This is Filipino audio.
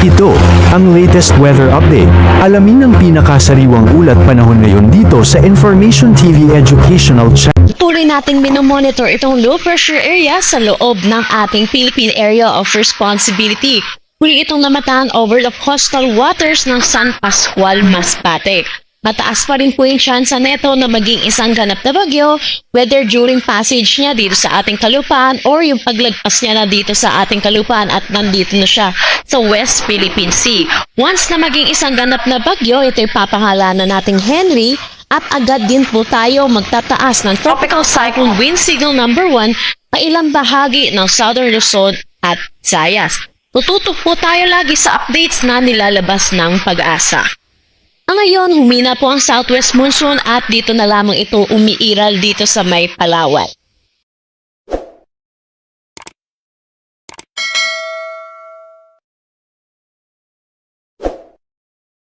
Ito, ang latest weather update. Alamin ang pinakasariwang ulat panahon ngayon dito sa Information TV Educational Channel. Patuloy nating minomonitor itong low pressure area sa loob ng ating Philippine Area of Responsibility. Huli itong namataan over the coastal waters ng San Pascual, Masbate. Mataas pa rin po yung tsansa neto na maging isang ganap na bagyo, whether during passage niya dito sa ating kalupaan or yung paglagpas niya na dito sa ating kalupaan at nandito na siya sa West Philippine Sea. Once na maging isang ganap na bagyo, ito'y papangalanan nating Henry at agad din po tayo magtataas ng Tropical Cyclone Wind Signal number 1 sa ilang bahagi ng Southern Luzon at Visayas. Tututok po tayo lagi sa updates na nilalabas ng Pag-asa. Ngayon, humina po ang southwest monsoon at dito na lamang ito umiiral dito sa may Palawan.